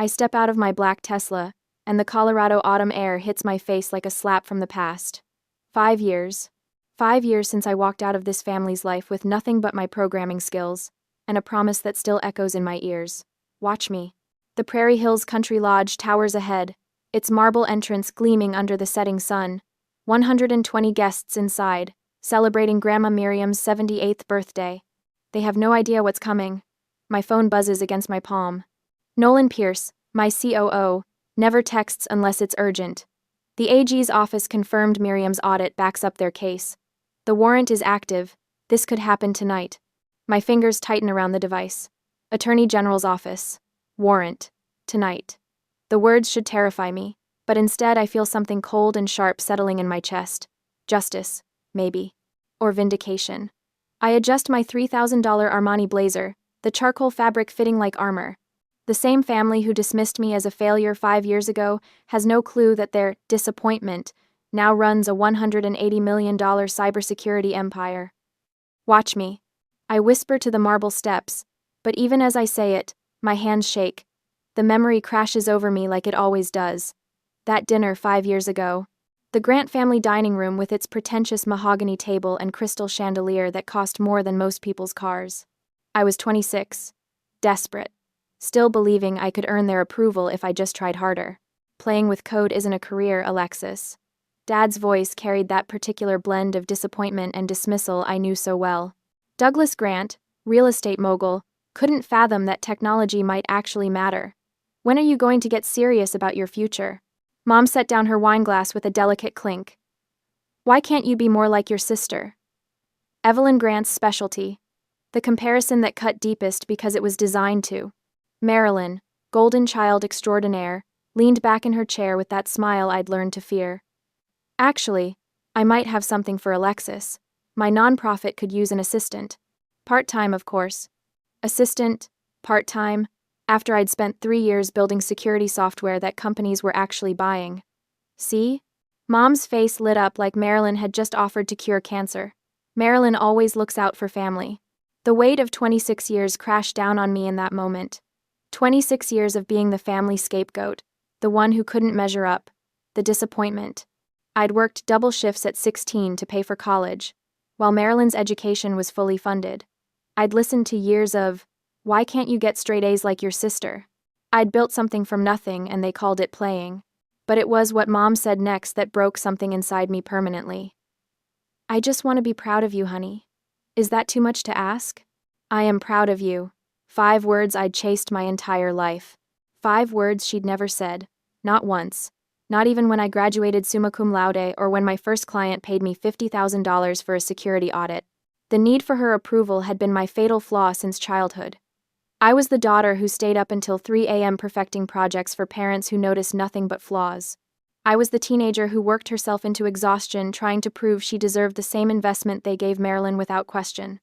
I step out of my black Tesla, and the Colorado autumn air hits my face like a slap from the past. 5 years. 5 years since I walked out of this family's life with nothing but my programming skills, and a promise that still echoes in my ears. Watch me. The Prairie Hills Country Lodge towers ahead, its marble entrance gleaming under the setting sun. 120 guests inside, celebrating Grandma Miriam's 78th birthday. They have no idea what's coming. My phone buzzes against my palm. Nolan Pierce, my COO, never texts unless it's urgent. The AG's office confirmed Miriam's audit backs up their case. The warrant is active. This could happen tonight. My fingers tighten around the device. Attorney General's office. Warrant. Tonight. The words should terrify me, but instead I feel something cold and sharp settling in my chest. Justice, maybe. Or vindication. I adjust my $3,000 Armani blazer, the charcoal fabric fitting like armor. The same family who dismissed me as a failure 5 years ago has no clue that their disappointment now runs a $180 million cybersecurity empire. Watch me. I whisper to the marble steps, but even as I say it, my hands shake. The memory crashes over me like it always does. That dinner 5 years ago. The Grant family dining room with its pretentious mahogany table and crystal chandelier that cost more than most people's cars. I was 26. Desperate. Still believing I could earn their approval if I just tried harder. Playing with code isn't a career, Alexis. Dad's voice carried that particular blend of disappointment and dismissal I knew so well. Douglas Grant, real estate mogul, couldn't fathom that technology might actually matter. When are you going to get serious about your future? Mom set down her wineglass with a delicate clink. Why can't you be more like your sister? Evelyn Grant's specialty. The comparison that cut deepest because it was designed to. Marilyn, golden child extraordinaire, leaned back in her chair with that smile I'd learned to fear. Actually, I might have something for Alexis. My nonprofit could use an assistant. Part-time, of course. Assistant, part-time, after I'd spent 3 years building security software that companies were actually buying. See? Mom's face lit up like Marilyn had just offered to cure cancer. Marilyn always looks out for family. The weight of 26 years crashed down on me in that moment. 26 years of being the family scapegoat, the one who couldn't measure up, the disappointment. I'd worked double shifts at 16 to pay for college, while Marilyn's education was fully funded. I'd listened to years of, "Why can't you get straight A's like your sister?" I'd built something from nothing and they called it playing. But it was what Mom said next that broke something inside me permanently. "I just want to be proud of you, honey. Is that too much to ask?" "I am proud of you." 5 words I'd chased my entire life. 5 words she'd never said. Not once. Not even when I graduated summa cum laude or when my first client paid me $50,000 for a security audit. The need for her approval had been my fatal flaw since childhood. I was the daughter who stayed up until 3 a.m. perfecting projects for parents who noticed nothing but flaws. I was the teenager who worked herself into exhaustion trying to prove she deserved the same investment they gave Marilyn without question.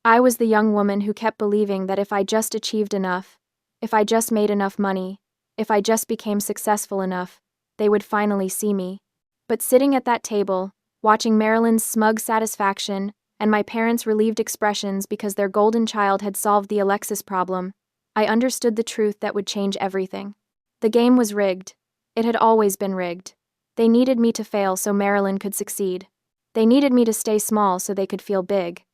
I was the young woman who kept believing that if I just achieved enough, if I just made enough money, if I just became successful enough, they would finally see me. But sitting at that table, watching Marilyn's smug satisfaction and my parents' relieved expressions because their golden child had solved the Alexis problem, I understood the truth that would change everything. The game was rigged. It had always been rigged. They needed me to fail so Marilyn could succeed. They needed me to stay small so they could feel big.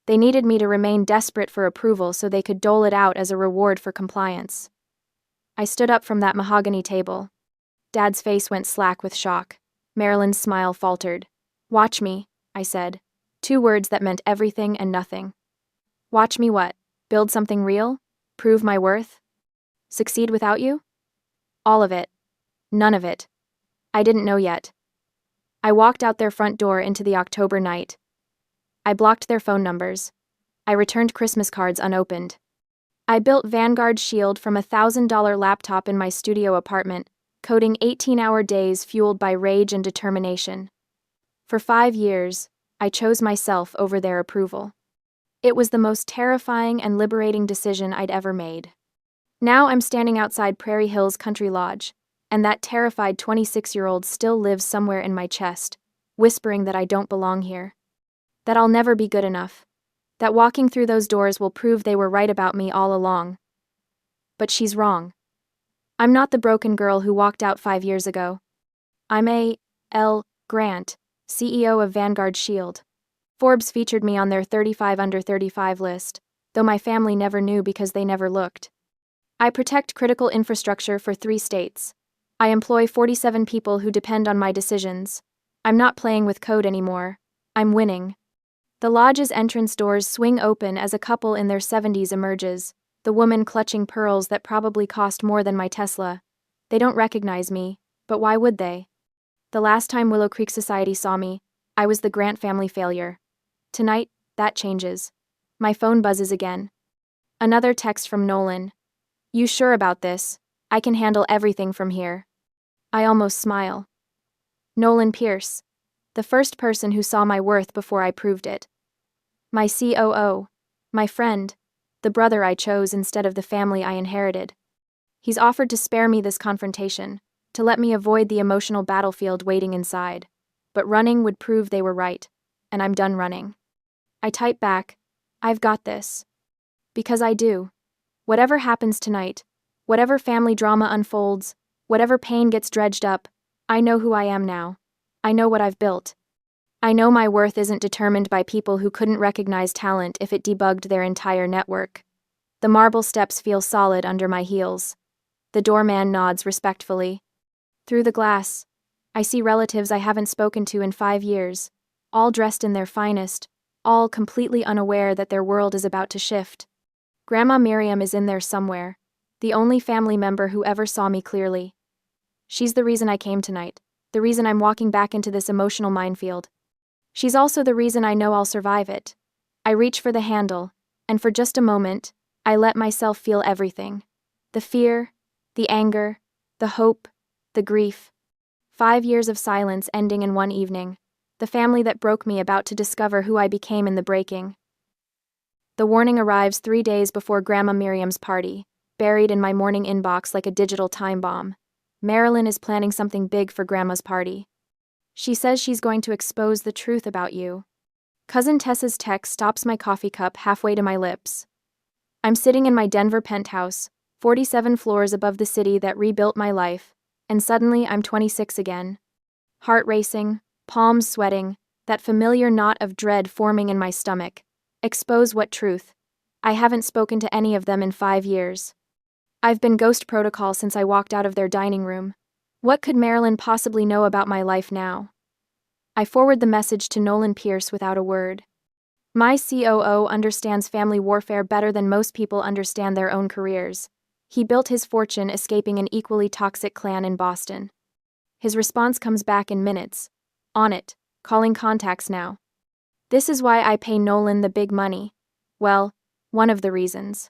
They needed me to remain desperate for approval so they could dole it out as a reward for compliance. I stood up from that mahogany table. Dad's face went slack with shock. Marilyn's smile faltered. "Watch me," I said. 2 words that meant everything and nothing. Watch me what? Build something real? Prove my worth? Succeed without you? All of it. None of it. I didn't know yet. I walked out their front door into the October night. I blocked their phone numbers. I returned Christmas cards unopened. I built Vanguard's shield from a $1,000 laptop in my studio apartment, coding 18-hour days fueled by rage and determination. For 5 years, I chose myself over their approval. It was the most terrifying and liberating decision I'd ever made. Now I'm standing outside Prairie Hills Country Lodge, and that terrified 26-year-old still lives somewhere in my chest, whispering that I don't belong here. That I'll never be good enough. That walking through those doors will prove they were right about me all along. But she's wrong. I'm not the broken girl who walked out 5 years ago. I'm A.L. Grant, CEO of Vanguard Shield. Forbes featured me on their 35 under 35 list, though my family never knew because they never looked. I protect critical infrastructure for 3 states. I employ 47 people who depend on my decisions. I'm not playing with code anymore. I'm winning. The lodge's entrance doors swing open as a couple in their 70s emerges, the woman clutching pearls that probably cost more than my Tesla. They don't recognize me, but why would they? The last time Willow Creek Society saw me, I was the Grant family failure. Tonight, that changes. My phone buzzes again. Another text from Nolan. You sure about this? I can handle everything from here. I almost smile. Nolan Pierce. The first person who saw my worth before I proved it. My COO. My friend. The brother I chose instead of the family I inherited. He's offered to spare me this confrontation, to let me avoid the emotional battlefield waiting inside. But running would prove they were right, and I'm done running. I type back, I've got this. Because I do. Whatever happens tonight, whatever family drama unfolds, whatever pain gets dredged up, I know who I am now. I know what I've built. I know my worth isn't determined by people who couldn't recognize talent if it debugged their entire network. The marble steps feel solid under my heels. The doorman nods respectfully. Through the glass, I see relatives I haven't spoken to in 5 years, all dressed in their finest, all completely unaware that their world is about to shift. Grandma Miriam is in there somewhere, the only family member who ever saw me clearly. She's the reason I came tonight, the reason I'm walking back into this emotional minefield. She's also the reason I know I'll survive it. I reach for the handle, and for just a moment, I let myself feel everything. The fear, the anger, the hope, the grief. 5 years of silence ending in one evening. The family that broke me about to discover who I became in the breaking. The warning arrives 3 days before Grandma Miriam's party, buried in my morning inbox like a digital time bomb. Marilyn is planning something big for Grandma's party. She says she's going to expose the truth about you. Cousin Tessa's text stops my coffee cup halfway to my lips. I'm sitting in my Denver penthouse, 47 floors above the city that rebuilt my life, and suddenly I'm 26 again. Heart racing, palms sweating, that familiar knot of dread forming in my stomach. Expose what truth? I haven't spoken to any of them in 5 years. I've been ghost protocol since I walked out of their dining room. What could Marilyn possibly know about my life now? I forward the message to Nolan Pierce without a word. My COO understands family warfare better than most people understand their own careers. He built his fortune escaping an equally toxic clan in Boston. His response comes back in minutes. On it, calling contacts now. This is why I pay Nolan the big money. Well, one of the reasons.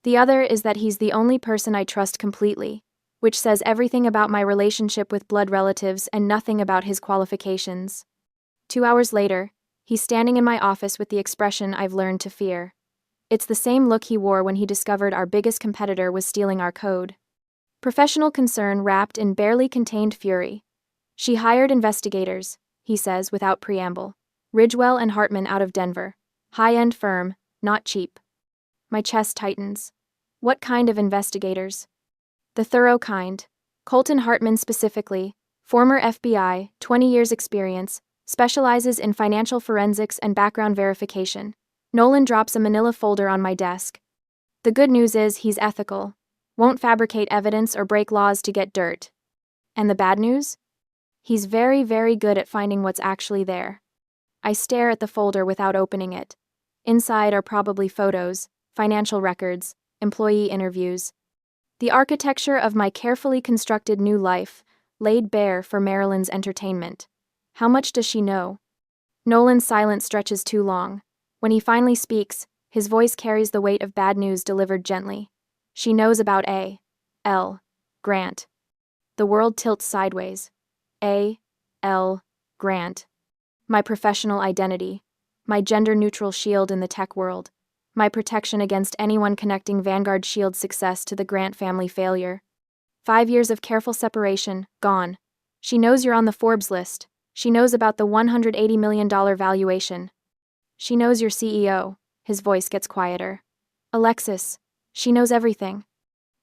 The other is that he's the only person I trust completely, which says everything about my relationship with blood relatives and nothing about his qualifications. 2 hours later, he's standing in my office with the expression I've learned to fear. It's the same look he wore when he discovered our biggest competitor was stealing our code. Professional concern wrapped in barely contained fury. She hired investigators, he says without preamble. Ridgewell and Hartman out of Denver. High-end firm, not cheap. My chest tightens. What kind of investigators? The thorough kind. Colton Hartman specifically, former FBI, 20 years experience, specializes in financial forensics and background verification. Nolan drops a manila folder on my desk. The good news is he's ethical. Won't fabricate evidence or break laws to get dirt. And the bad news? He's very, very good at finding what's actually there. I stare at the folder without opening it. Inside are probably photos, financial records, employee interviews. The architecture of my carefully constructed new life, laid bare for Marilyn's entertainment. How much does she know? Nolan's silence stretches too long. When he finally speaks, his voice carries the weight of bad news delivered gently. She knows about A.L. Grant. The world tilts sideways. A.L. Grant. My professional identity. My gender-neutral shield in the tech world. My protection against anyone connecting Vanguard Shield's success to the Grant family failure. 5 years of careful separation, gone. She knows you're on the Forbes list. She knows about the $180 million valuation. She knows your CEO. His voice gets quieter. Alexis. She knows everything.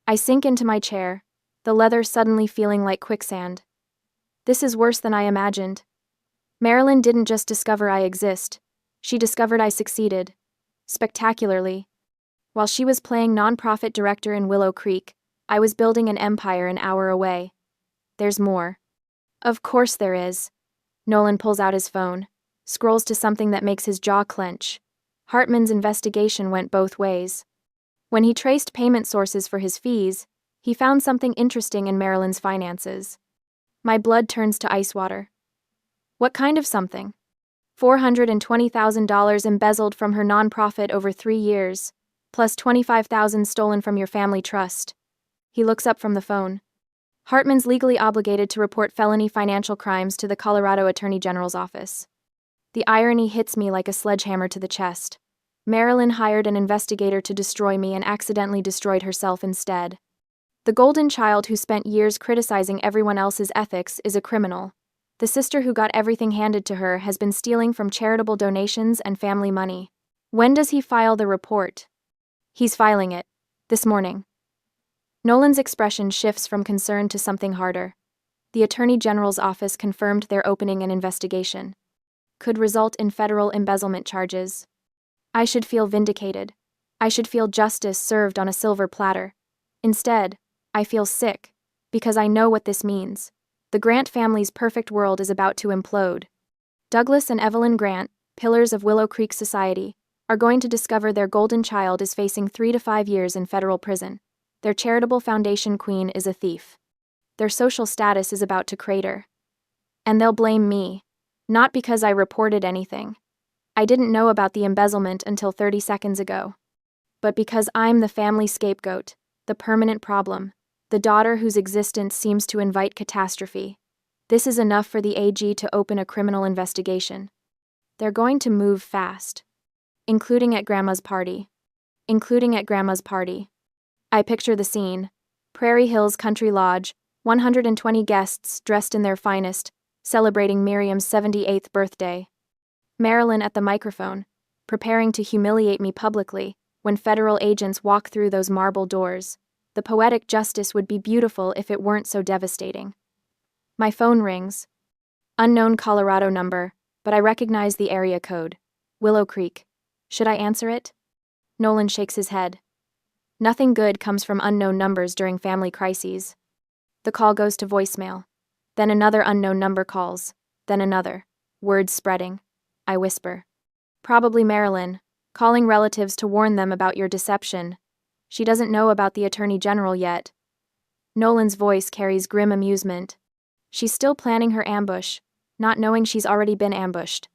I sink into my chair, the leather suddenly feeling like quicksand. This is worse than I imagined. Marilyn didn't just discover I exist, she discovered I succeeded. Spectacularly. While she was playing nonprofit director in Willow Creek, I was building an empire an hour away. There's more. Of course there is. Nolan pulls out his phone, scrolls to something that makes his jaw clench. Hartman's investigation went both ways. When he traced payment sources for his fees, he found something interesting in Marilyn's finances. My blood turns to ice water. What kind of something? $420,000 embezzled from her nonprofit over 3 years, plus $25,000 stolen from your family trust. He looks up from the phone. Hartman's legally obligated to report felony financial crimes to the Colorado Attorney General's office. The irony hits me like a sledgehammer to the chest. Marilyn hired an investigator to destroy me and accidentally destroyed herself instead. The golden child who spent years criticizing everyone else's ethics is a criminal. The sister who got everything handed to her has been stealing from charitable donations and family money. When does he file the report? He's filing it. This morning. Nolan's expression shifts from concern to something harder. The Attorney General's office confirmed they're opening an investigation. Could result in federal embezzlement charges. I should feel vindicated. I should feel justice served on a silver platter. Instead, I feel sick, because I know what this means. The Grant family's perfect world is about to implode. Douglas and Evelyn Grant, pillars of Willow Creek society, are going to discover their golden child is facing 3 to 5 years in federal prison. Their charitable foundation queen is a thief. Their social status is about to crater. And they'll blame me. Not because I reported anything. I didn't know about the embezzlement until 30 seconds ago. But because I'm the family scapegoat, the permanent problem, the daughter whose existence seems to invite catastrophe. This is enough for the AG to open a criminal investigation. They're going to move fast. Including at Grandma's party. I picture the scene. Prairie Hills Country Lodge, 120 guests dressed in their finest, celebrating Miriam's 78th birthday. Marilyn at the microphone, preparing to humiliate me publicly when federal agents walk through those marble doors. The poetic justice would be beautiful if it weren't so devastating. My phone rings. Unknown Colorado number, but I recognize the area code. Willow Creek. Should I answer it? Nolan shakes his head. Nothing good comes from unknown numbers during family crises. The call goes to voicemail. Then another unknown number calls. Then another. Words spreading. I whisper. Probably Marilyn, calling relatives to warn them about your deception. She doesn't know about the Attorney General yet. Nolan's voice carries grim amusement. She's still planning her ambush, not knowing she's already been ambushed.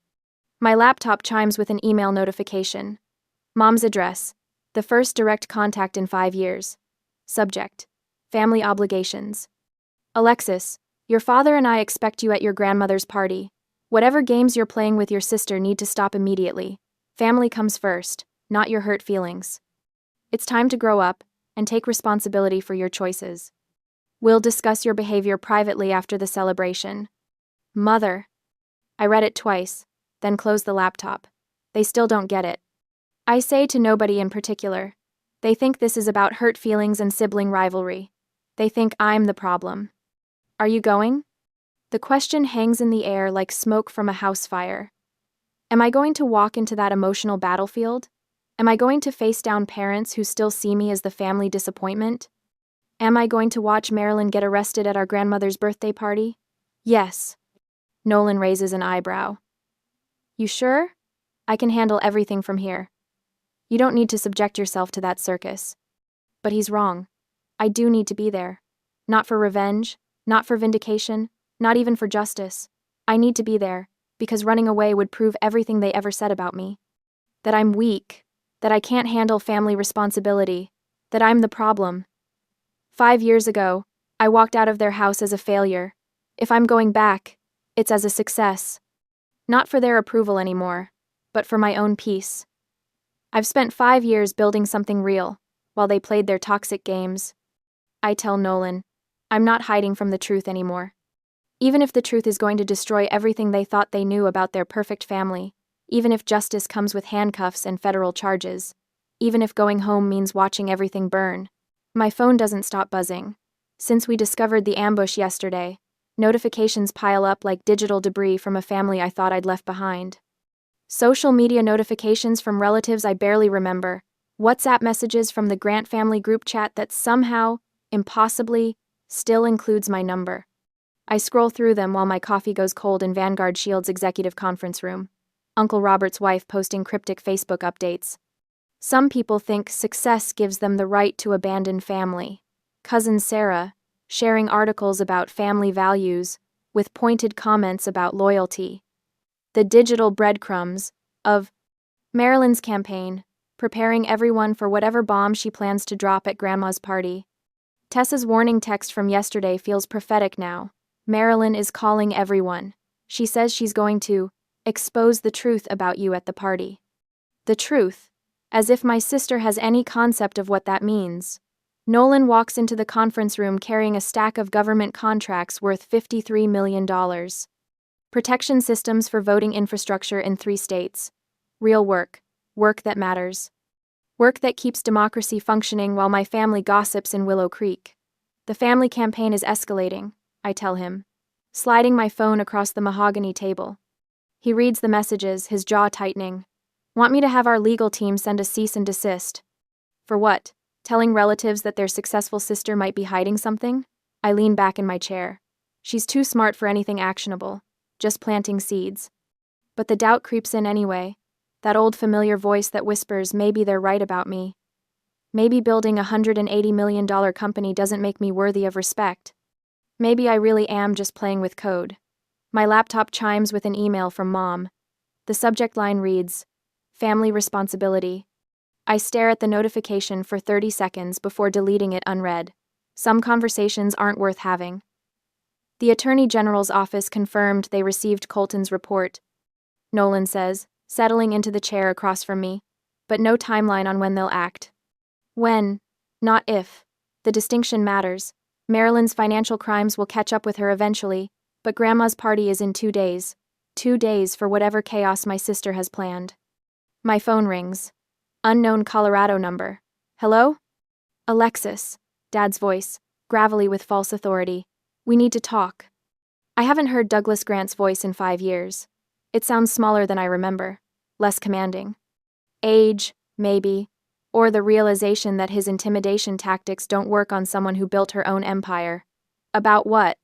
My laptop chimes with an email notification. Mom's address. The first direct contact in 5 years. Subject. Family obligations. Alexis, your father and I expect you at your grandmother's party. Whatever games you're playing with your sister need to stop immediately. Family comes first, not your hurt feelings. It's time to grow up and take responsibility for your choices. We'll discuss your behavior privately after the celebration. Mother. I read it twice, then closed the laptop. They still don't get it. I say to nobody in particular. They think this is about hurt feelings and sibling rivalry. They think I'm the problem. Are you going? The question hangs in the air like smoke from a house fire. Am I going to walk into that emotional battlefield? Am I going to face down parents who still see me as the family disappointment? Am I going to watch Marilyn get arrested at our grandmother's birthday party? Yes. Nolan raises an eyebrow. You sure? I can handle everything from here. You don't need to subject yourself to that circus. But he's wrong. I do need to be there. Not for revenge, not for vindication, not even for justice. I need to be there, because running away would prove everything they ever said about me. That I'm weak, that I can't handle family responsibility, that I'm the problem. 5 years ago, I walked out of their house as a failure. If I'm going back, it's as a success. Not for their approval anymore, but for my own peace. I've spent 5 years building something real, while they played their toxic games. I tell Nolan, I'm not hiding from the truth anymore. Even if the truth is going to destroy everything they thought they knew about their perfect family, even if justice comes with handcuffs and federal charges, even if going home means watching everything burn. My phone doesn't stop buzzing. Since we discovered the ambush yesterday, notifications pile up like digital debris from a family I thought I'd left behind. Social media notifications from relatives I barely remember, WhatsApp messages from the Grant family group chat that somehow, impossibly, still includes my number. I scroll through them while my coffee goes cold in Vanguard Shield's executive conference room. Uncle Robert's wife posting cryptic Facebook updates. Some people think success gives them the right to abandon family. Cousin Sarah, sharing articles about family values, with pointed comments about loyalty. The digital breadcrumbs of Marilyn's campaign, preparing everyone for whatever bomb she plans to drop at Grandma's party. Tessa's warning text from yesterday feels prophetic now. Marilyn is calling everyone. She says she's going to expose the truth about you at the party. The truth, as if my sister has any concept of what that means. Nolan walks into the conference room carrying a stack of government contracts worth $53 million. Protection systems for voting infrastructure in 3 states. Real work. Work that matters. Work that keeps democracy functioning while my family gossips in Willow Creek. The family campaign is escalating, I tell him, sliding my phone across the mahogany table. He reads the messages, his jaw tightening. Want me to have our legal team send a cease and desist? For what? Telling relatives that their successful sister might be hiding something? I lean back in my chair. She's too smart for anything actionable, just planting seeds. But the doubt creeps in anyway, that old familiar voice that whispers maybe they're right about me. Maybe building a $180 million company doesn't make me worthy of respect. Maybe I really am just playing with code. My laptop chimes with an email from Mom. The subject line reads, Family Responsibility. I stare at the notification for 30 seconds before deleting it unread. Some conversations aren't worth having. The Attorney General's office confirmed they received Colton's report, Nolan says, settling into the chair across from me, but no timeline on when they'll act. When, not if. The distinction matters. Marilyn's financial crimes will catch up with her eventually, but Grandma's party is in 2 days. 2 days for whatever chaos my sister has planned. My phone rings. Unknown Colorado number. Hello? Alexis, Dad's voice, gravelly with false authority. We need to talk. I haven't heard Douglas Grant's voice in 5 years. It sounds smaller than I remember, less commanding. Age, maybe, or the realization that his intimidation tactics don't work on someone who built her own empire. About what?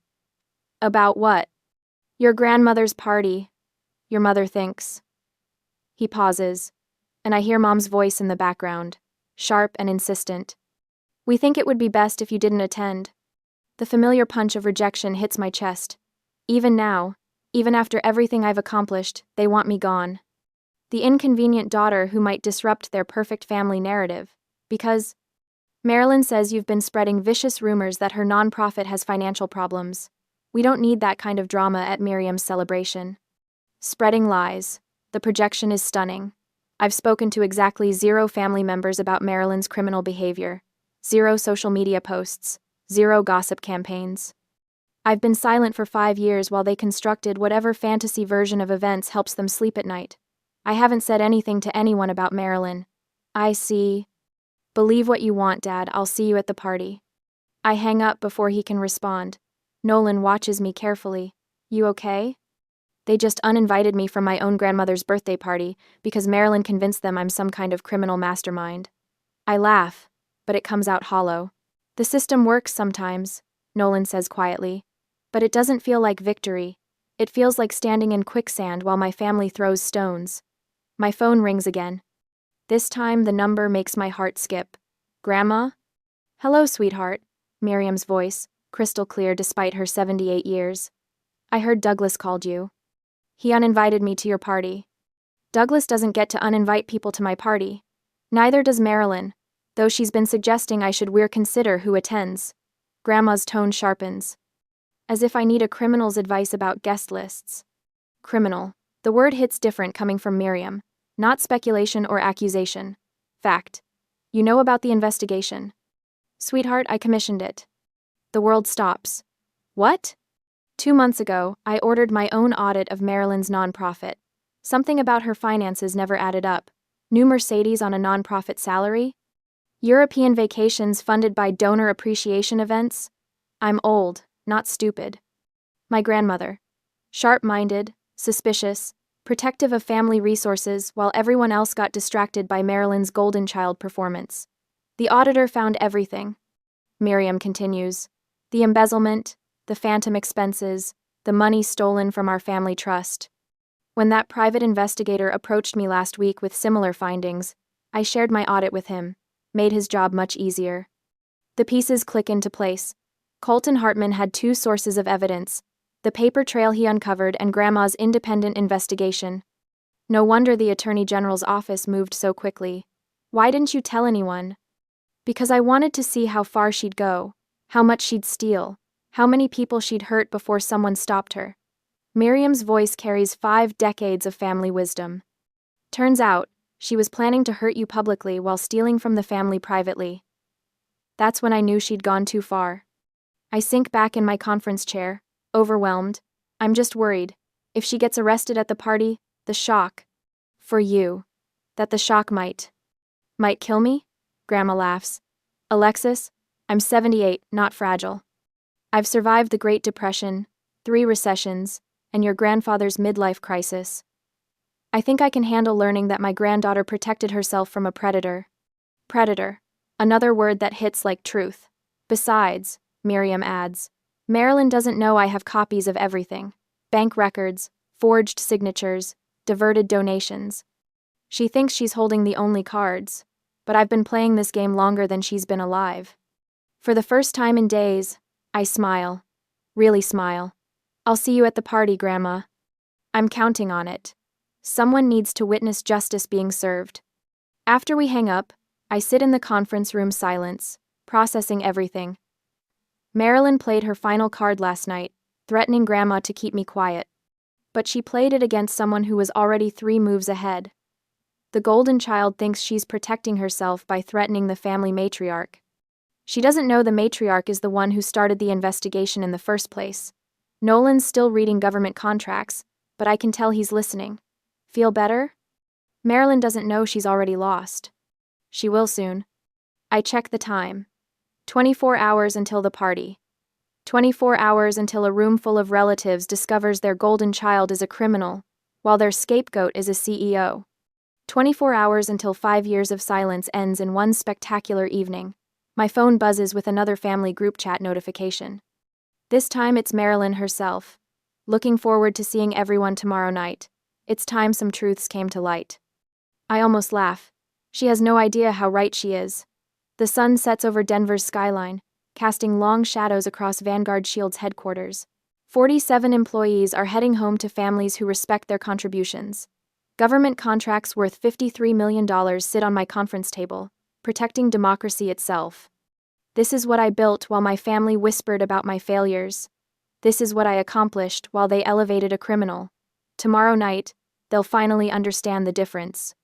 About what? Your grandmother's party, your mother thinks. He pauses, and I hear Mom's voice in the background, sharp and insistent. We think it would be best if you didn't attend. The familiar punch of rejection hits my chest. Even now, even after everything I've accomplished, they want me gone. The inconvenient daughter who might disrupt their perfect family narrative, because Marilyn says you've been spreading vicious rumors that her nonprofit has financial problems. We don't need that kind of drama at Miriam's celebration. Spreading lies. The projection is stunning. I've spoken to exactly 0 family members about Marilyn's criminal behavior, 0 social media posts, 0 gossip campaigns. I've been silent for 5 years while they constructed whatever fantasy version of events helps them sleep at night. I haven't said anything to anyone about Marilyn. I see. Believe what you want, Dad. I'll see you at the party. I hang up before he can respond. Nolan watches me carefully. You okay? They just uninvited me from my own grandmother's birthday party because Marilyn convinced them I'm some kind of criminal mastermind. I laugh, but it comes out hollow. The system works sometimes, Nolan says quietly, but it doesn't feel like victory. It feels like standing in quicksand while my family throws stones. My phone rings again. This time the number makes my heart skip. Grandma? Hello, sweetheart, Miriam's voice, crystal clear despite her 78 years. I heard Douglas called you. He uninvited me to your party. Douglas doesn't get to uninvite people to my party. Neither does Marilyn, though she's been suggesting I should consider who attends. Grandma's tone sharpens. As if I need a criminal's advice about guest lists. Criminal. The word hits different coming from Miriam. Not speculation or accusation. Fact. You know about the investigation. Sweetheart, I commissioned it. The world stops. What? 2 months ago, I ordered my own audit of Marilyn's nonprofit. Something about her finances never added up. New Mercedes on a nonprofit salary? European vacations funded by donor appreciation events? I'm old, not stupid. My grandmother. Sharp-minded, suspicious, protective of family resources while everyone else got distracted by Marilyn's golden child performance. The auditor found everything. Miriam continues. The embezzlement, the phantom expenses, the money stolen from our family trust. When that private investigator approached me last week with similar findings, I shared my audit with him, made his job much easier. The pieces click into place. Colton Hartman had two sources of evidence: the paper trail he uncovered and Grandma's independent investigation. No wonder the Attorney General's office moved so quickly. Why didn't you tell anyone? Because I wanted to see how far she'd go, how much she'd steal, how many people she'd hurt before someone stopped her. Miriam's voice carries 5 decades of family wisdom. Turns out, she was planning to hurt you publicly while stealing from the family privately. That's when I knew she'd gone too far. I sink back in my conference chair, overwhelmed. I'm just worried. If she gets arrested at the party, the shock. For you. That the shock might kill me? Grandma laughs. Alexis, I'm 78, not fragile. I've survived the Great Depression, 3 recessions, and your grandfather's midlife crisis. I think I can handle learning that my granddaughter protected herself from a predator. Predator. Another word that hits like truth. Besides, Miriam adds, Marilyn doesn't know I have copies of everything. Bank records, forged signatures, diverted donations. She thinks she's holding the only cards, but I've been playing this game longer than she's been alive. For the first time in days, I smile. Really smile. I'll see you at the party, Grandma. I'm counting on it. Someone needs to witness justice being served. After we hang up, I sit in the conference room silence, processing everything. Marilyn played her final card last night, threatening Grandma to keep me quiet. But she played it against someone who was already 3 moves ahead. The golden child thinks she's protecting herself by threatening the family matriarch. She doesn't know the matriarch is the one who started the investigation in the first place. Nolan's still reading government contracts, but I can tell he's listening. Feel better? Marilyn doesn't know she's already lost. She will soon. I check the time. 24 hours until the party. 24 hours until a room full of relatives discovers their golden child is a criminal, while their scapegoat is a CEO. 24 hours until 5 years of silence ends in one spectacular evening. My phone buzzes with another family group chat notification. This time it's Marilyn herself. Looking forward to seeing everyone tomorrow night. It's time some truths came to light. I almost laugh. She has no idea how right she is. The sun sets over Denver's skyline, casting long shadows across Vanguard Shield's headquarters. 47 employees are heading home to families who respect their contributions. Government contracts worth $53 million sit on my conference table, protecting democracy itself. This is what I built while my family whispered about my failures. This is what I accomplished while they elevated a criminal. Tomorrow night, they'll finally understand the difference.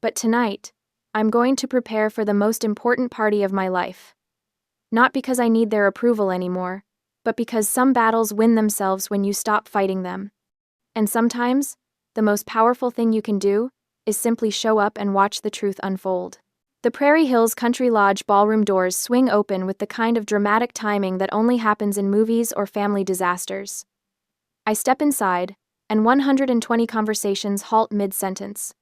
But tonight, I'm going to prepare for the most important party of my life. Not because I need their approval anymore, but because some battles win themselves when you stop fighting them. And sometimes, the most powerful thing you can do is simply show up and watch the truth unfold. The Prairie Hills Country Lodge ballroom doors swing open with the kind of dramatic timing that only happens in movies or family disasters. I step inside, and 120 conversations halt mid-sentence.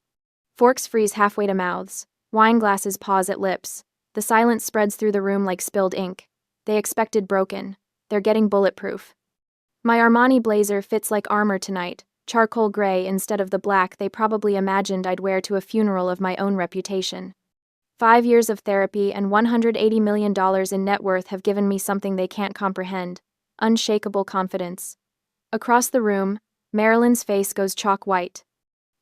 Forks freeze halfway to mouths. Wine glasses pause at lips. The silence spreads through the room like spilled ink. They expected broken. They're getting bulletproof. My Armani blazer fits like armor tonight, charcoal gray instead of the black they probably imagined I'd wear to a funeral of my own reputation. 5 years of therapy and $180 million in net worth have given me something they can't comprehend: unshakable confidence. Across the room, Marilyn's face goes chalk white.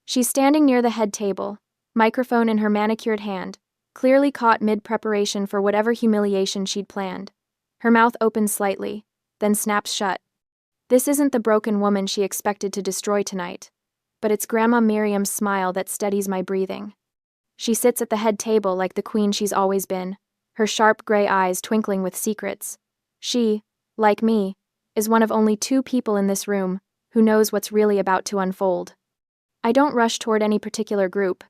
She's standing near the head table, microphone in her manicured hand, clearly caught mid-preparation for whatever humiliation she'd planned. Her mouth opens slightly, then snaps shut. This isn't the broken woman she expected to destroy tonight, but it's Grandma Miriam's smile that steadies my breathing. She sits at the head table like the queen she's always been, her sharp gray eyes twinkling with secrets. She, like me, is one of only 2 people in this room who knows what's really about to unfold. I don't rush toward any particular group.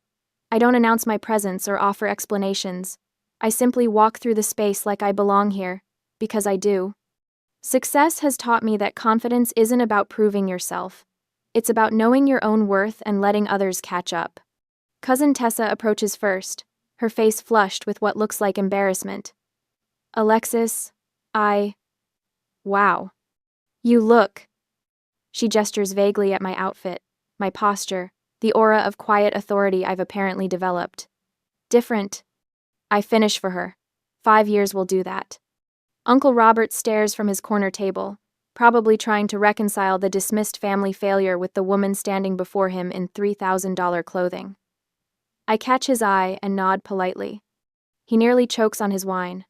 I don't announce my presence or offer explanations. I simply walk through the space like I belong here, because I do. Success has taught me that confidence isn't about proving yourself. It's about knowing your own worth and letting others catch up. Cousin Tessa approaches first, her face flushed with what looks like embarrassment. Alexis, wow. You look. She gestures vaguely at my outfit, my posture, the aura of quiet authority I've apparently developed. Different. I finish for her. 5 years will do that. Uncle Robert stares from his corner table, probably trying to reconcile the dismissed family failure with the woman standing before him in $3,000 clothing. I catch his eye and nod politely. He nearly chokes on his wine.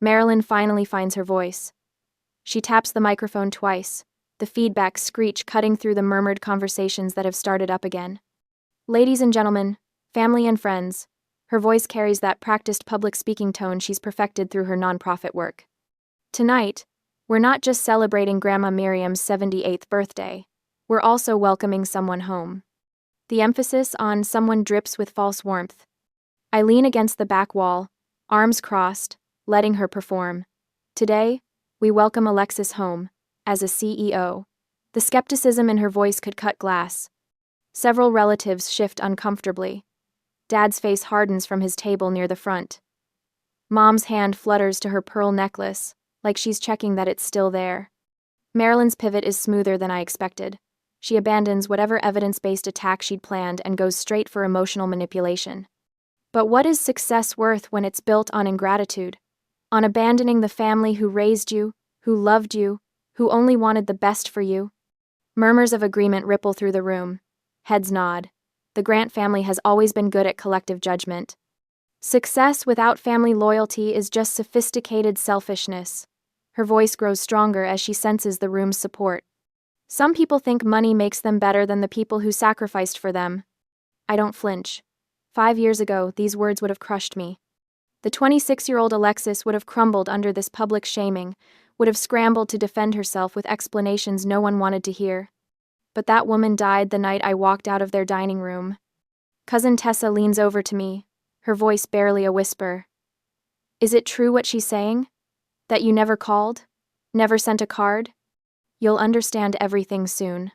Marilyn finally finds her voice. She taps the microphone twice, the feedback screech cutting through the murmured conversations that have started up again. Ladies and gentlemen, family and friends, her voice carries that practiced public speaking tone she's perfected through her nonprofit work. Tonight, we're not just celebrating Grandma Miriam's 78th birthday, we're also welcoming someone home. The emphasis on someone drips with false warmth. I lean against the back wall, arms crossed, letting her perform. Today, we welcome Alexis home, as a CEO. The skepticism in her voice could cut glass. Several relatives shift uncomfortably. Dad's face hardens from his table near the front. Mom's hand flutters to her pearl necklace, like she's checking that it's still there. Marilyn's pivot is smoother than I expected. She abandons whatever evidence-based attack she'd planned and goes straight for emotional manipulation. But what is success worth when it's built on ingratitude? On abandoning the family who raised you, who loved you, who only wanted the best for you? Murmurs of agreement ripple through the room. Heads nod. The Grant family has always been good at collective judgment. Success without family loyalty is just sophisticated selfishness. Her voice grows stronger as she senses the room's support. Some people think money makes them better than the people who sacrificed for them. I don't flinch. 5 years ago, these words would have crushed me. The 26-year-old Alexis would have crumbled under this public shaming, would have scrambled to defend herself with explanations no one wanted to hear. But that woman died the night I walked out of their dining room. Cousin Tessa leans over to me, her voice barely a whisper. Is it true what she's saying? That you never called? Never sent a card? You'll understand everything soon,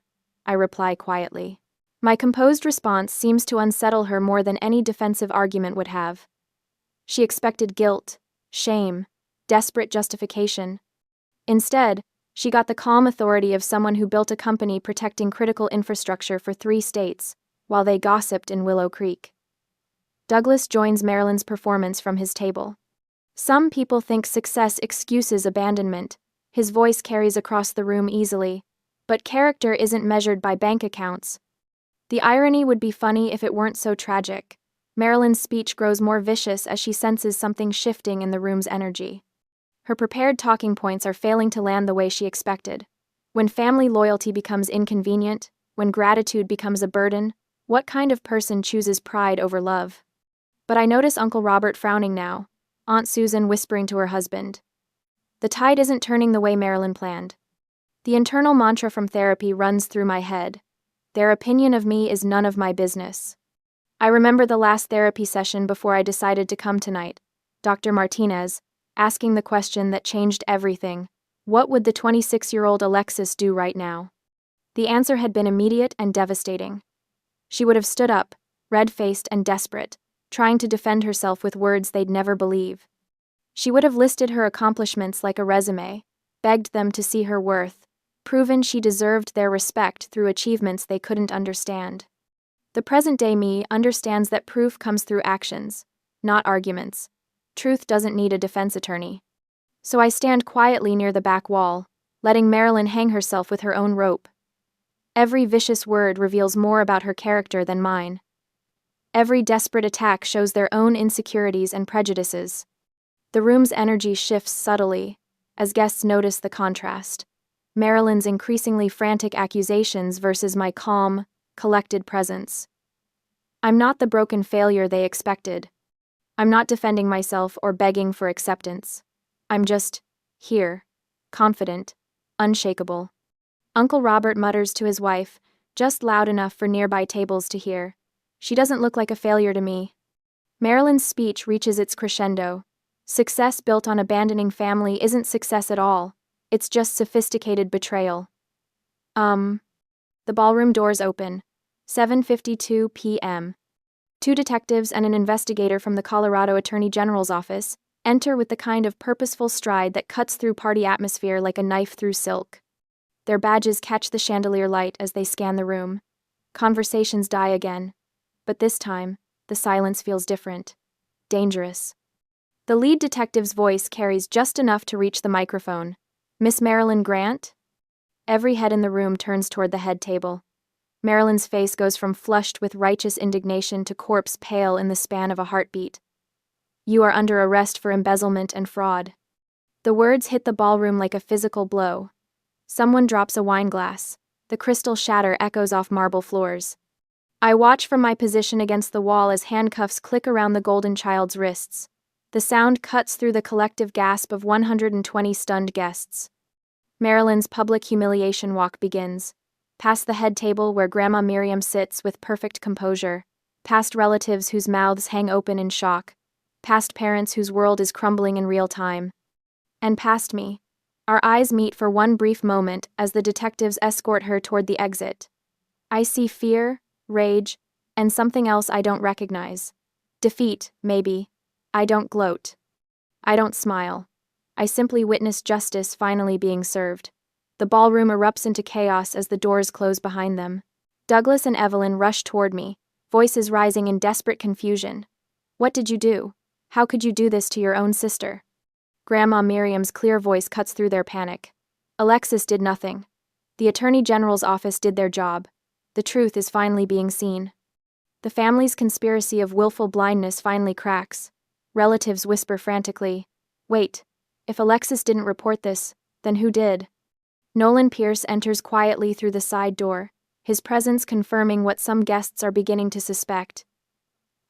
I reply quietly. My composed response seems to unsettle her more than any defensive argument would have. She expected guilt, shame, desperate justification. Instead, she got the calm authority of someone who built a company protecting critical infrastructure for 3 states, while they gossiped in Willow Creek. Douglas joins Marilyn's performance from his table. Some people think success excuses abandonment. His voice carries across the room easily, but character isn't measured by bank accounts. The irony would be funny if it weren't so tragic. Marilyn's speech grows more vicious as she senses something shifting in the room's energy. Her prepared talking points are failing to land the way she expected. When family loyalty becomes inconvenient, when gratitude becomes a burden, what kind of person chooses pride over love? But I notice Uncle Robert frowning now, Aunt Susan whispering to her husband. The tide isn't turning the way Marilyn planned. The internal mantra from therapy runs through my head. Their opinion of me is none of my business. I remember the last therapy session before I decided to come tonight. Dr. Martinez, asking the question that changed everything. What would the 26-year-old Alexis do right now? The answer had been immediate and devastating. She would have stood up, red-faced and desperate, trying to defend herself with words they'd never believe. She would have listed her accomplishments like a resume, begged them to see her worth, proven she deserved their respect through achievements they couldn't understand. The present-day me understands that proof comes through actions, not arguments. Truth doesn't need a defense attorney. So I stand quietly near the back wall, letting Marilyn hang herself with her own rope. Every vicious word reveals more about her character than mine. Every desperate attack shows their own insecurities and prejudices. The room's energy shifts subtly, as guests notice the contrast. Marilyn's increasingly frantic accusations versus my calm, collected presence. I'm not the broken failure they expected. I'm not defending myself or begging for acceptance. I'm just here, confident, unshakable. Uncle Robert mutters to his wife, just loud enough for nearby tables to hear. She doesn't look like a failure to me. Marilyn's speech reaches its crescendo. Success built on abandoning family isn't success at all. It's just sophisticated betrayal. The ballroom doors open. 7:52 p.m. Two detectives and an investigator from the Colorado Attorney General's office enter with the kind of purposeful stride that cuts through party atmosphere like a knife through silk. Their badges catch the chandelier light as they scan the room. Conversations die again. But this time, the silence feels different. Dangerous. The lead detective's voice carries just enough to reach the microphone. Miss Marilyn Grant? Every head in the room turns toward the head table. Marilyn's face goes from flushed with righteous indignation to corpse pale in the span of a heartbeat. You are under arrest for embezzlement and fraud. The words hit the ballroom like a physical blow. Someone drops a wine glass. The crystal shatter echoes off marble floors. I watch from my position against the wall as handcuffs click around the golden child's wrists. The sound cuts through the collective gasp of 120 stunned guests. Marilyn's public humiliation walk begins. Past the head table where Grandma Miriam sits with perfect composure. Past relatives whose mouths hang open in shock. Past parents whose world is crumbling in real time. And past me. Our eyes meet for one brief moment as the detectives escort her toward the exit. I see fear, rage, and something else I don't recognize. Defeat, maybe. I don't gloat. I don't smile. I simply witness justice finally being served. The ballroom erupts into chaos as the doors close behind them. Douglas and Evelyn rush toward me, voices rising in desperate confusion. What did you do? How could you do this to your own sister? Grandma Miriam's clear voice cuts through their panic. Alexis did nothing. The Attorney General's office did their job. The truth is finally being seen. The family's conspiracy of willful blindness finally cracks. Relatives whisper frantically, "Wait, if Alexis didn't report this, then who did?" Nolan Pierce enters quietly through the side door, his presence confirming what some guests are beginning to suspect.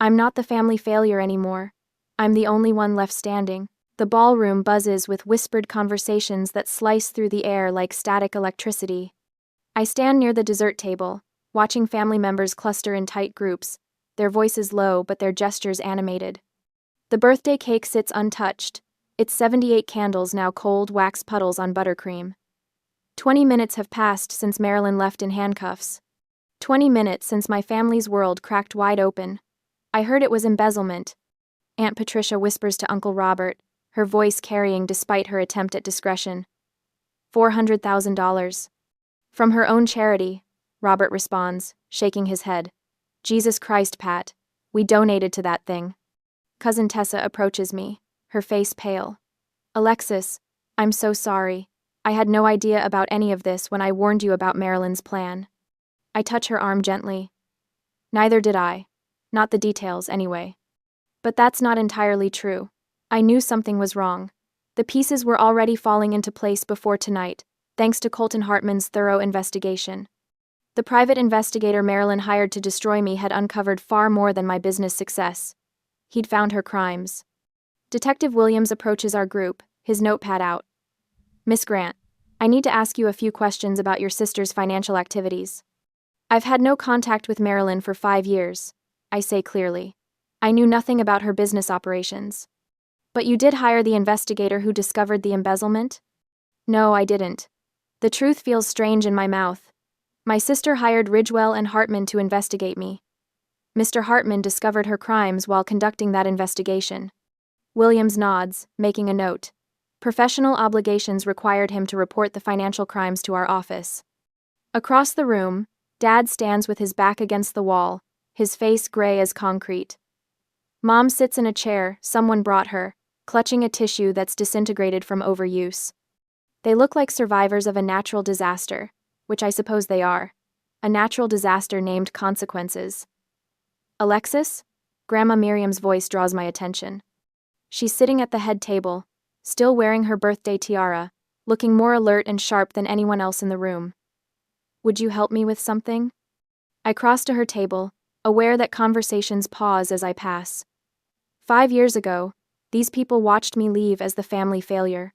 I'm not the family failure anymore. I'm the only one left standing. The ballroom buzzes with whispered conversations that slice through the air like static electricity. I stand near the dessert table, watching family members cluster in tight groups, their voices low but their gestures animated. The birthday cake sits untouched, its 78 candles now cold wax puddles on buttercream. 20 minutes have passed since Marilyn left in handcuffs. 20 minutes since my family's world cracked wide open. I heard it was embezzlement. Aunt Patricia whispers to Uncle Robert, her voice carrying despite her attempt at discretion. $400,000. From her own charity, Robert responds, shaking his head. Jesus Christ, Pat. We donated to that thing. Cousin Tessa approaches me, her face pale. Alexis, I'm so sorry. I had no idea about any of this when I warned you about Marilyn's plan. I touch her arm gently. Neither did I. Not the details, anyway. But that's not entirely true. I knew something was wrong. The pieces were already falling into place before tonight, thanks to Colton Hartman's thorough investigation. The private investigator Marilyn hired to destroy me had uncovered far more than my business success. He'd found her crimes. Detective Williams approaches our group, his notepad out. Miss Grant, I need to ask you a few questions about your sister's financial activities. I've had no contact with Marilyn for 5 years, I say clearly. I knew nothing about her business operations. But you did hire the investigator who discovered the embezzlement? No, I didn't. The truth feels strange in my mouth. My sister hired Ridgewell and Hartman to investigate me. Mr. Hartman discovered her crimes while conducting that investigation. Williams nods, making a note. Professional obligations required him to report the financial crimes to our office. Across the room, Dad stands with his back against the wall, his face gray as concrete. Mom sits in a chair someone brought her, clutching a tissue that's disintegrated from overuse. They look like survivors of a natural disaster, which I suppose they are. A natural disaster named consequences. Alexis? Grandma Miriam's voice draws my attention. She's sitting at the head table, still wearing her birthday tiara, looking more alert and sharp than anyone else in the room. Would you help me with something? I cross to her table, aware that conversations pause as I pass. 5 years ago, these people watched me leave as the family failure.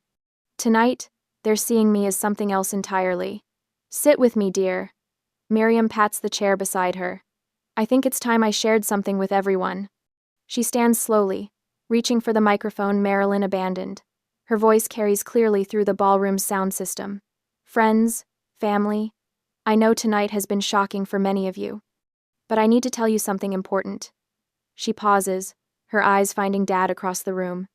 Tonight, they're seeing me as something else entirely. Sit with me, dear. Miriam pats the chair beside her. I think it's time I shared something with everyone. She stands slowly, reaching for the microphone Marilyn abandoned. Her voice carries clearly through the ballroom's sound system. Friends, family, I know tonight has been shocking for many of you. But I need to tell you something important. She pauses, her eyes finding Dad across the room.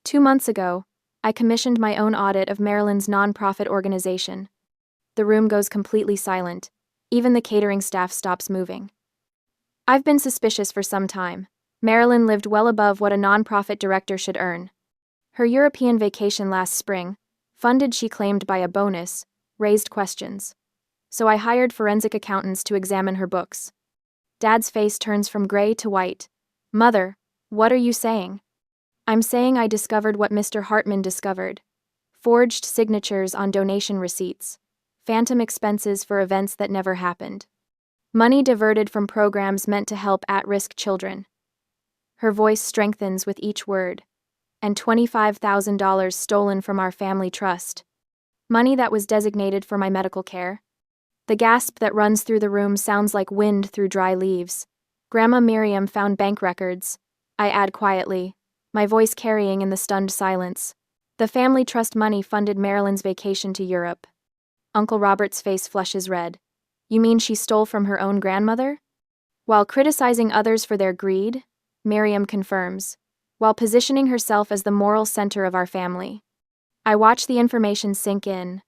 2 months ago, I commissioned my own audit of Marilyn's nonprofit organization. The room goes completely silent. Even the catering staff stops moving. I've been suspicious for some time. Marilyn lived well above what a nonprofit director should earn. Her European vacation last spring, funded she claimed by a bonus, raised questions. So I hired forensic accountants to examine her books. Dad's face turns from gray to white. Mother, what are you saying? I'm saying I discovered what Mr. Hartman discovered. Forged signatures on donation receipts. Phantom expenses for events that never happened. Money diverted from programs meant to help at-risk children. Her voice strengthens with each word. And $25,000 stolen from our family trust. Money that was designated for my medical care. The gasp that runs through the room sounds like wind through dry leaves. Grandma Miriam found bank records. I add quietly, my voice carrying in the stunned silence. The family trust money funded Marilyn's vacation to Europe. Uncle Robert's face flushes red. You mean she stole from her own grandmother? While criticizing others for their greed, Miriam confirms, while positioning herself as the moral center of our family. I watch the information sink in.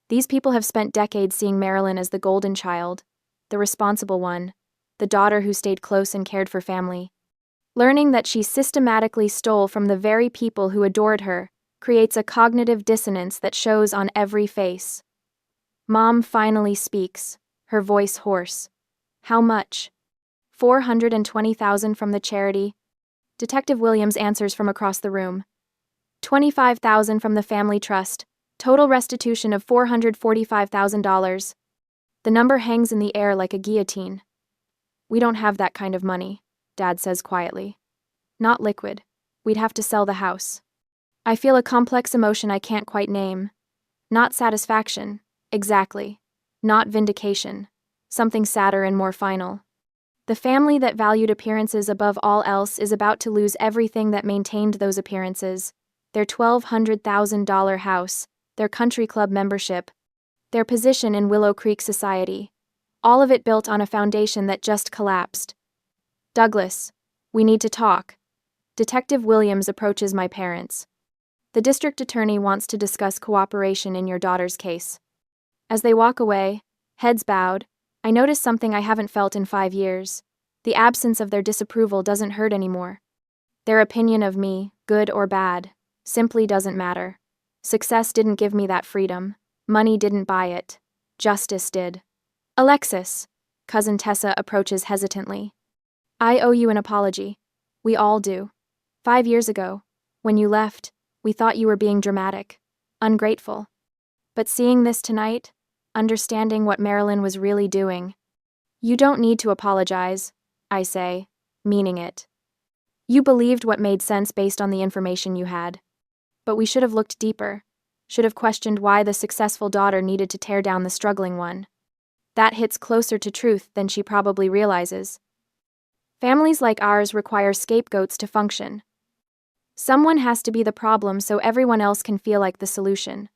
These people have spent decades seeing Marilyn as the golden child, the responsible one, the daughter who stayed close and cared for family. Learning that she systematically stole from the very people who adored her creates a cognitive dissonance that shows on every face. Mom finally speaks, her voice hoarse. How much? $420,000 from the charity. Detective Williams answers from across the room. $25,000 from the family trust. Total restitution of $445,000. The number hangs in the air like a guillotine. We don't have that kind of money, Dad says quietly. Not liquid. We'd have to sell the house. I feel a complex emotion I can't quite name. Not satisfaction, exactly. Not vindication. Something sadder and more final. The family that valued appearances above all else is about to lose everything that maintained those appearances. Their $1,200,000 house, their country club membership, their position in Willow Creek society. All of it built on a foundation that just collapsed. Douglas, we need to talk. Detective Williams approaches my parents. The district attorney wants to discuss cooperation in your daughter's case. As they walk away, heads bowed, I notice something I haven't felt in 5 years. The absence of their disapproval doesn't hurt anymore. Their opinion of me, good or bad, simply doesn't matter. Success didn't give me that freedom. Money didn't buy it. Justice did. Alexis, Cousin Tessa approaches hesitantly. I owe you an apology. We all do. 5 years ago, when you left, we thought you were being dramatic, ungrateful. But seeing this tonight, understanding what Marilyn was really doing. You don't need to apologize, I say, meaning it. You believed what made sense based on the information you had. But we should have looked deeper, should have questioned why the successful daughter needed to tear down the struggling one. That hits closer to truth than she probably realizes. Families like ours require scapegoats to function. Someone has to be the problem so everyone else can feel like the solution.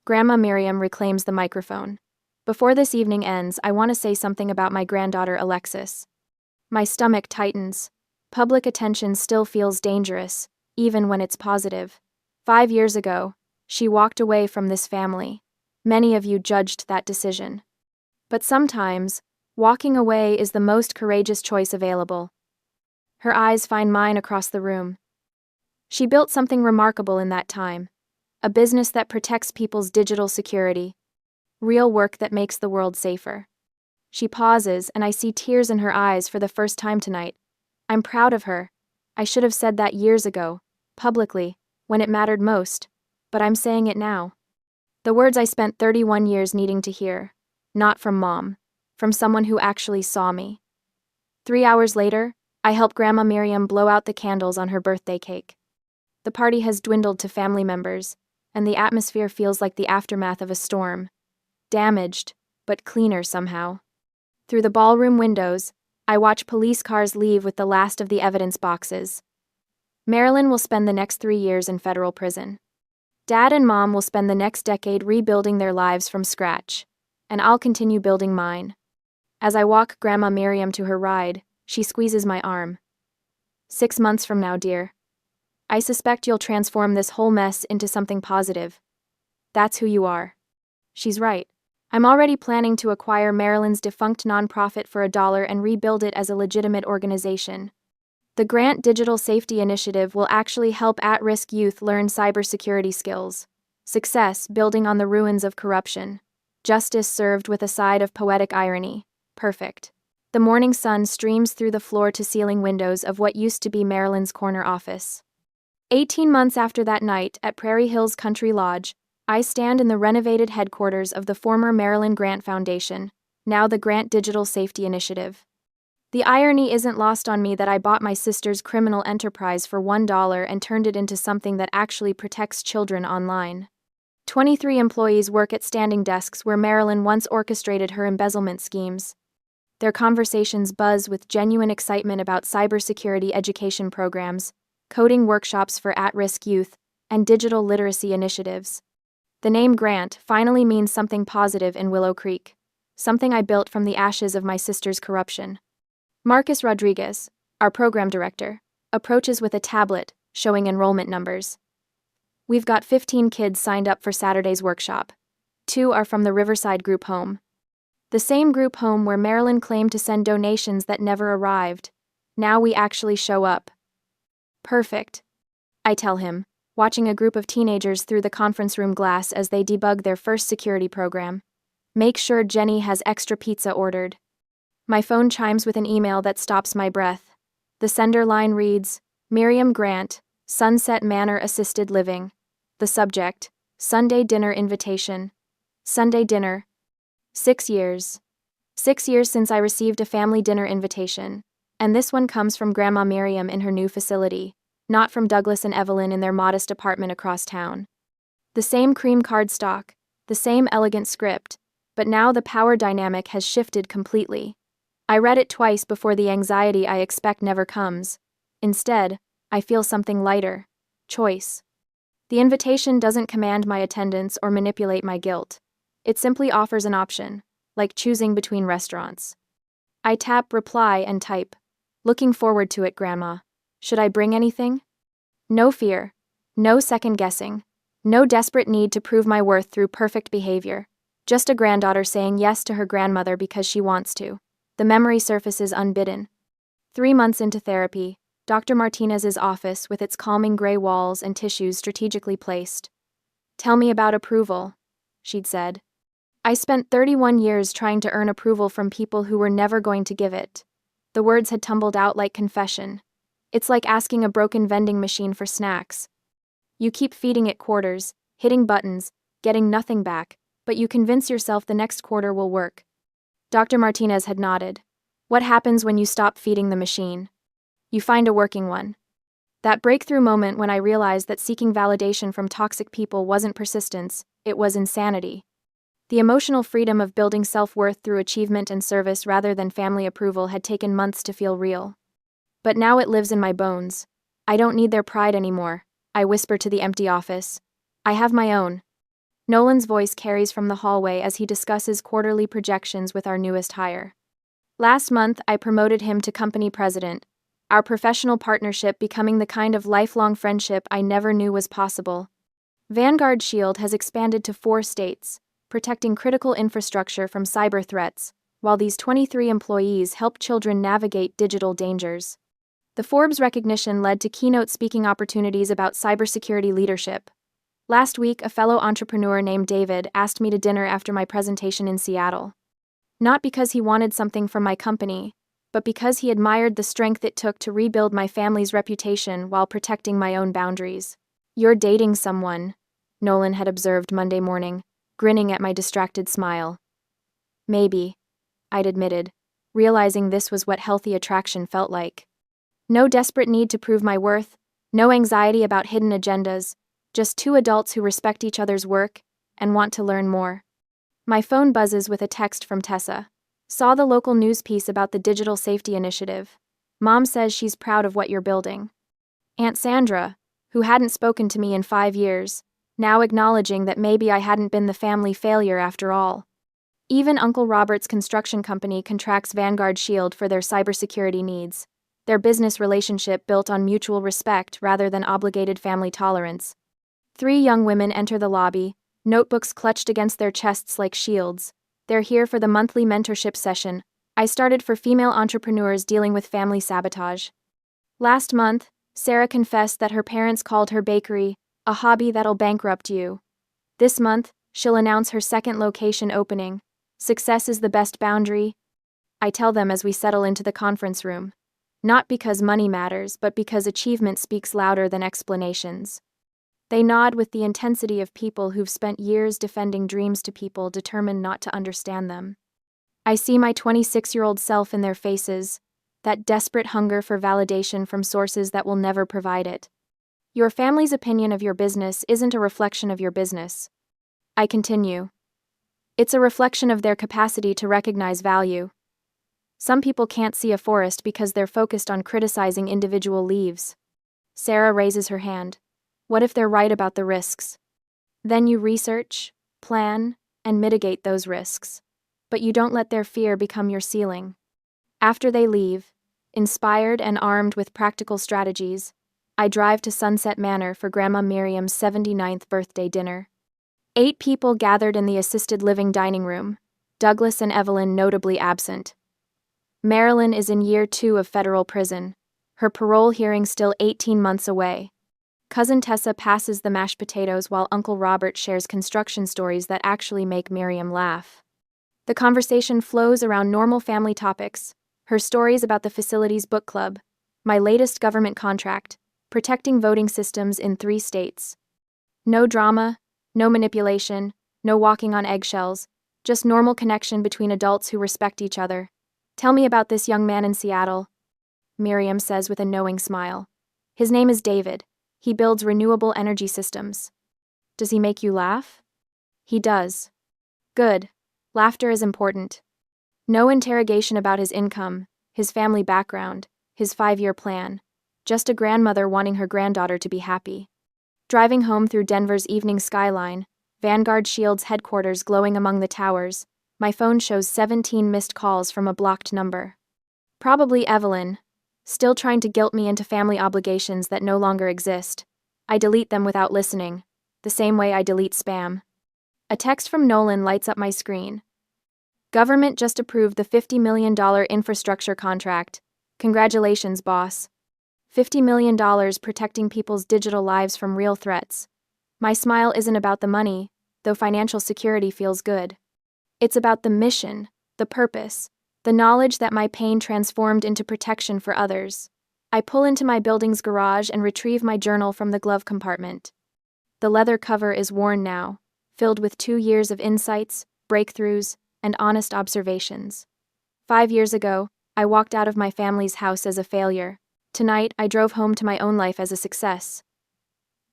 Grandma Miriam reclaims the microphone. Before this evening ends, I want to say something about my granddaughter Alexis. My stomach tightens. Public attention still feels dangerous, even when it's positive. 5 years ago, she walked away from this family. Many of you judged that decision. But sometimes, walking away is the most courageous choice available. Her eyes find mine across the room. She built something remarkable in that time. A business that protects people's digital security. Real work that makes the world safer. She pauses, and I see tears in her eyes for the first time tonight. I'm proud of her. I should have said that years ago, publicly, when it mattered most, but I'm saying it now. The words I spent 31 years needing to hear. Not from Mom, from someone who actually saw me. 3 hours later, I help Grandma Miriam blow out the candles on her birthday cake. The party has dwindled to family members, and the atmosphere feels like the aftermath of a storm. Damaged, but cleaner somehow. Through the ballroom windows, I watch police cars leave with the last of the evidence boxes. Marilyn will spend the next 3 years in federal prison. Dad and Mom will spend the next decade rebuilding their lives from scratch. And I'll continue building mine. As I walk Grandma Miriam to her ride, she squeezes my arm. 6 months from now, dear. I suspect you'll transform this whole mess into something positive. That's who you are. She's right. I'm already planning to acquire Marilyn's defunct nonprofit for $1 and rebuild it as a legitimate organization. The Grant Digital Safety Initiative will actually help at-risk youth learn cybersecurity skills. Success building on the ruins of corruption. Justice served with a side of poetic irony. Perfect. The morning sun streams through the floor-to-ceiling windows of what used to be Marilyn's corner office. 18 months after that night at Prairie Hills Country Lodge, I stand in the renovated headquarters of the former Marilyn Grant Foundation, now the Grant Digital Safety Initiative. The irony isn't lost on me that I bought my sister's criminal enterprise for $1 and turned it into something that actually protects children online. 23 employees work at standing desks where Marilyn once orchestrated her embezzlement schemes. Their conversations buzz with genuine excitement about cybersecurity education programs, coding workshops for at-risk youth, and digital literacy initiatives. The name Grant finally means something positive in Willow Creek, something I built from the ashes of my sister's corruption. Marcus Rodriguez, our program director, approaches with a tablet showing enrollment numbers. We've got 15 kids signed up for Saturday's workshop. 2 are from the Riverside group home. The same group home where Marilyn claimed to send donations that never arrived. Now we actually show up. Perfect, I tell him, watching a group of teenagers through the conference room glass as they debug their first security program. Make sure Jenny has extra pizza ordered. My phone chimes with an email that stops my breath. The sender line reads, Miriam Grant, Sunset Manor Assisted Living. The subject, Sunday dinner invitation. Sunday dinner. 6 years. 6 years since I received a family dinner invitation. And this one comes from Grandma Miriam in her new facility, not from Douglas and Evelyn in their modest apartment across town. The same cream cardstock, the same elegant script, but now the power dynamic has shifted completely. I read it twice before the anxiety I expect never comes. Instead, I feel something lighter. Choice. The invitation doesn't command my attendance or manipulate my guilt. It simply offers an option, like choosing between restaurants. I tap reply and type. Looking forward to it, Grandma. Should I bring anything? No fear. No second guessing. No desperate need to prove my worth through perfect behavior. Just a granddaughter saying yes to her grandmother because she wants to. The memory surfaces unbidden. 3 months into therapy, Dr. Martinez's office with its calming gray walls and tissues strategically placed. Tell me about approval, she'd said. I spent 31 years trying to earn approval from people who were never going to give it. The words had tumbled out like confession. It's like asking a broken vending machine for snacks. You keep feeding it quarters, hitting buttons, getting nothing back, but you convince yourself the next quarter will work. Dr. Martinez had nodded. What happens when you stop feeding the machine? You find a working one. That breakthrough moment when I realized that seeking validation from toxic people wasn't persistence, it was insanity. The emotional freedom of building self-worth through achievement and service rather than family approval had taken months to feel real. But now it lives in my bones. I don't need their pride anymore, I whisper to the empty office. I have my own. Nolan's voice carries from the hallway as he discusses quarterly projections with our newest hire. Last month, I promoted him to company president, our professional partnership becoming the kind of lifelong friendship I never knew was possible. Vanguard Shield has expanded to 4 states, protecting critical infrastructure from cyber threats, while these 23 employees help children navigate digital dangers. The Forbes recognition led to keynote speaking opportunities about cybersecurity leadership. Last week, a fellow entrepreneur named David asked me to dinner after my presentation in Seattle. Not because he wanted something from my company, but because he admired the strength it took to rebuild my family's reputation while protecting my own boundaries. You're dating someone, Nolan had observed Monday morning, grinning at my distracted smile. Maybe, I'd admitted, realizing this was what healthy attraction felt like. No desperate need to prove my worth, no anxiety about hidden agendas, just 2 adults who respect each other's work and want to learn more. My phone buzzes with a text from Tessa. Saw the local news piece about the Digital Safety Initiative. Mom says she's proud of what you're building. Aunt Sandra, who hadn't spoken to me in 5 years, now acknowledging that maybe I hadn't been the family failure after all. Even Uncle Robert's construction company contracts Vanguard Shield for their cybersecurity needs, their business relationship built on mutual respect rather than obligated family tolerance. 3 young women enter the lobby, notebooks clutched against their chests like shields. They're here for the monthly mentorship session I started for female entrepreneurs dealing with family sabotage. Last month, Sarah confessed that her parents called her bakery a hobby that'll bankrupt you. This month, she'll announce her second location opening. Success is the best boundary, I tell them as we settle into the conference room. Not because money matters, but because achievement speaks louder than explanations. They nod with the intensity of people who've spent years defending dreams to people determined not to understand them. I see my 26-year-old self in their faces, that desperate hunger for validation from sources that will never provide it. Your family's opinion of your business isn't a reflection of your business. I continue. It's a reflection of their capacity to recognize value. Some people can't see a forest because they're focused on criticizing individual leaves. Sarah raises her hand. What if they're right about the risks? Then you research, plan, and mitigate those risks. But you don't let their fear become your ceiling. After they leave, inspired and armed with practical strategies, I drive to Sunset Manor for Grandma Miriam's 79th birthday dinner. 8 people gathered in the assisted living dining room, Douglas and Evelyn notably absent. Marilyn is in year 2 of federal prison, her parole hearing still 18 months away. Cousin Tessa passes the mashed potatoes while Uncle Robert shares construction stories that actually make Miriam laugh. The conversation flows around normal family topics, her stories about the facility's book club, my latest government contract, protecting voting systems in 3 states. No drama, no manipulation, no walking on eggshells, just normal connection between adults who respect each other. Tell me about this young man in Seattle, Miriam says with a knowing smile. His name is David. He builds renewable energy systems. Does he make you laugh? He does. Good. Laughter is important. No interrogation about his income, his family background, his 5-year plan. Just a grandmother wanting her granddaughter to be happy. Driving home through Denver's evening skyline, Vanguard Shield's headquarters glowing among the towers, my phone shows 17 missed calls from a blocked number. Probably Evelyn, still trying to guilt me into family obligations that no longer exist. I delete them without listening, the same way I delete spam. A text from Nolan lights up my screen. Government just approved the $50 million infrastructure contract. Congratulations, boss. $50 million protecting people's digital lives from real threats. My smile isn't about the money, though financial security feels good. It's about the mission, the purpose, the knowledge that my pain transformed into protection for others. I pull into my building's garage and retrieve my journal from the glove compartment. The leather cover is worn now, filled with 2 years of insights, breakthroughs, and honest observations. 5 years ago, I walked out of my family's house as a failure. Tonight, I drove home to my own life as a success.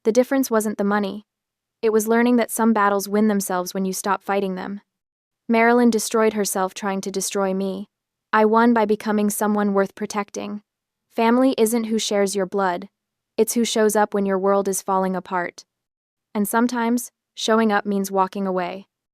The difference wasn't the money. It was learning that some battles win themselves when you stop fighting them. Marilyn destroyed herself trying to destroy me. I won by becoming someone worth protecting. Family isn't who shares your blood. It's who shows up when your world is falling apart. And sometimes, showing up means walking away.